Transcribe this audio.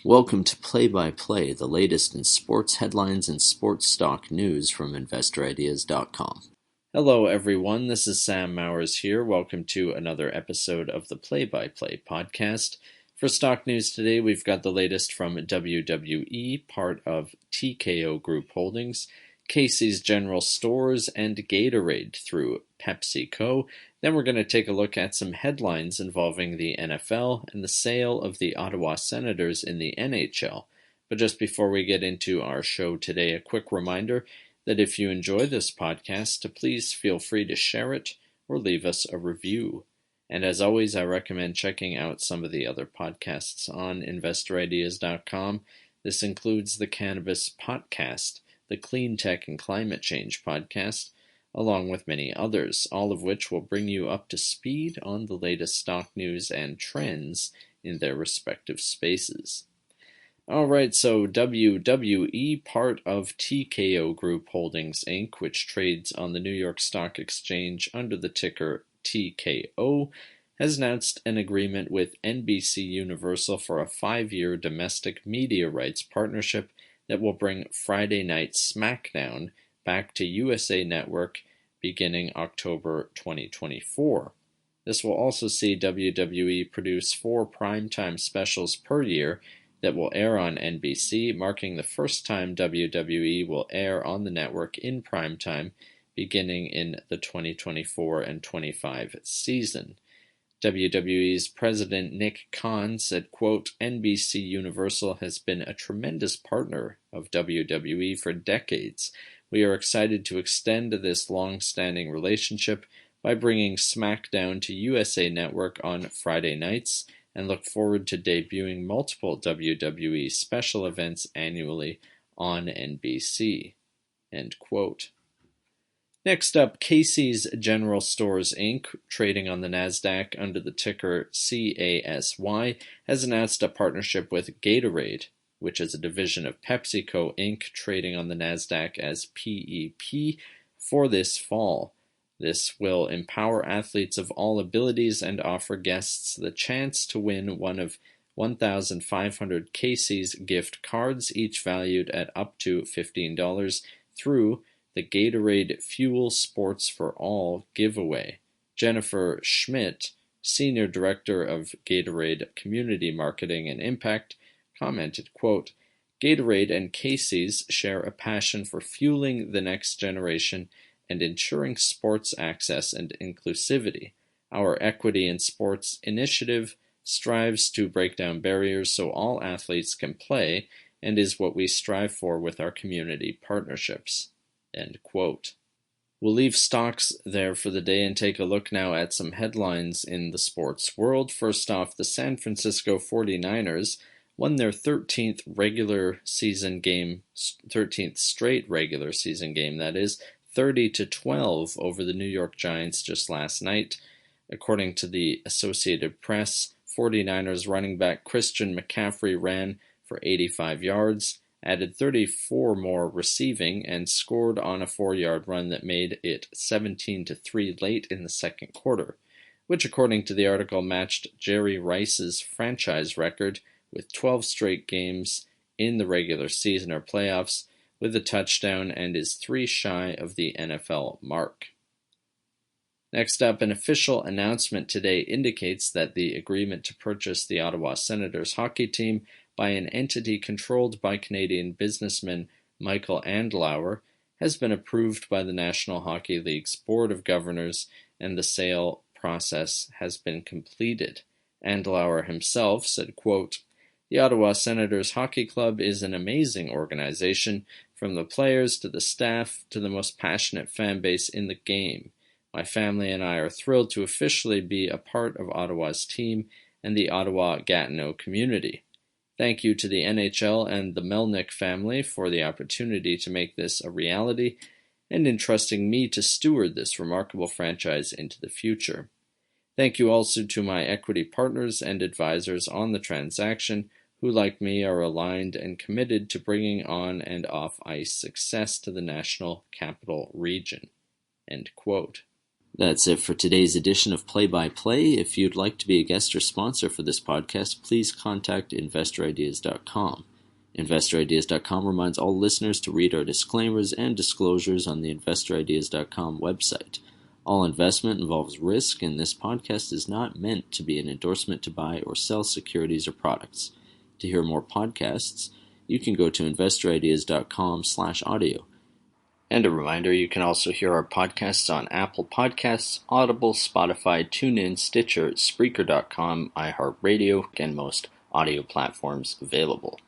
Welcome to Play-by-Play, the latest in sports headlines and sports stock news from InvestorIdeas.com. Hello everyone, this is Sam Mowers here. Welcome to another episode of the Play-by-Play podcast. For stock news today, we've got the latest from WWE, part of TKO Group Holdings, CASY's General Stores, and Gatorade through PepsiCo. Then we're going to take a look at some headlines involving the NFL and the sale of the Ottawa Senators in the NHL. But just before we get into our show today, a quick reminder that if you enjoy this podcast, to please feel free to share it or leave us a review. And as always, I recommend checking out some of the other podcasts on InvestorIdeas.com. This includes the Cannabis Podcast, the Clean Tech and Climate Change podcast, along with many others, all of which will bring you up to speed on the latest stock news and trends in their respective spaces. Alright, so WWE, part of TKO Group Holdings Inc., which trades on the New York Stock Exchange under the ticker TKO, has announced an agreement with NBCUniversal for a 5-year domestic media rights partnership that will bring Friday Night SmackDown back to USA Network beginning October 2024. This will also see WWE produce 4 primetime specials per year that will air on NBC, marking the first time WWE will air on the network in primetime beginning in the 2024 and 25 season. WWE's president Nick Khan said, quote, NBC Universal has been a tremendous partner of WWE for decades. We are excited to extend this long-standing relationship by bringing SmackDown to USA Network on Friday nights and look forward to debuting multiple WWE special events annually on NBC. End quote. Next up, CASY's General Stores Inc., trading on the Nasdaq under the ticker CASY, has announced a partnership with Gatorade, which is a division of PepsiCo Inc., trading on the Nasdaq as PEP, for this fall. This will empower athletes of all abilities and offer guests the chance to win one of 1,500 CASY's gift cards, each valued at up to $15, through the Gatorade Fuel Sports for All giveaway. Jennifer Schmidt, Senior Director of Gatorade Community Marketing and Impact, commented, quote, Gatorade and CASY's share a passion for fueling the next generation and ensuring sports access and inclusivity. Our Equity in Sports initiative strives to break down barriers so all athletes can play and is what we strive for with our community partnerships. End quote. We'll leave stocks there for the day and take a look now at some headlines in the sports world. First off, the San Francisco 49ers won their 13th straight regular season game, that is, 30-12 over the New York Giants just last night. According to the Associated Press, 49ers running back Christian McCaffrey ran for 85 yards, added 34 more receiving, and scored on a 4-yard run that made it 17-3 late in the second quarter, which according to the article matched Jerry Rice's franchise record with 12 straight games in the regular season or playoffs with a touchdown and is 3 shy of the NFL mark. Next up, an official announcement today indicates that the agreement to purchase the Ottawa Senators hockey team by an entity controlled by Canadian businessman Michael Andlauer has been approved by the National Hockey League's Board of Governors, and the sale process has been completed. Andlauer himself said, quote, the Ottawa Senators Hockey Club is an amazing organization, from the players to the staff to the most passionate fan base in the game. My family and I are thrilled to officially be a part of Ottawa's team and the Ottawa-Gatineau community. Thank you to the NHL and the Melnick family for the opportunity to make this a reality and entrusting me to steward this remarkable franchise into the future. Thank you also to my equity partners and advisors on the transaction who, like me, are aligned and committed to bringing on and off ice success to the National Capital Region. End quote. That's it for today's edition of Play-by-Play. If you'd like to be a guest or sponsor for this podcast, please contact InvestorIdeas.com. InvestorIdeas.com reminds all listeners to read our disclaimers and disclosures on the InvestorIdeas.com website. All investment involves risk, and this podcast is not meant to be an endorsement to buy or sell securities or products. To hear more podcasts, you can go to InvestorIdeas.com/audio. And a reminder, you can also hear our podcasts on Apple Podcasts, Audible, Spotify, TuneIn, Stitcher, Spreaker.com, iHeartRadio, and most audio platforms available.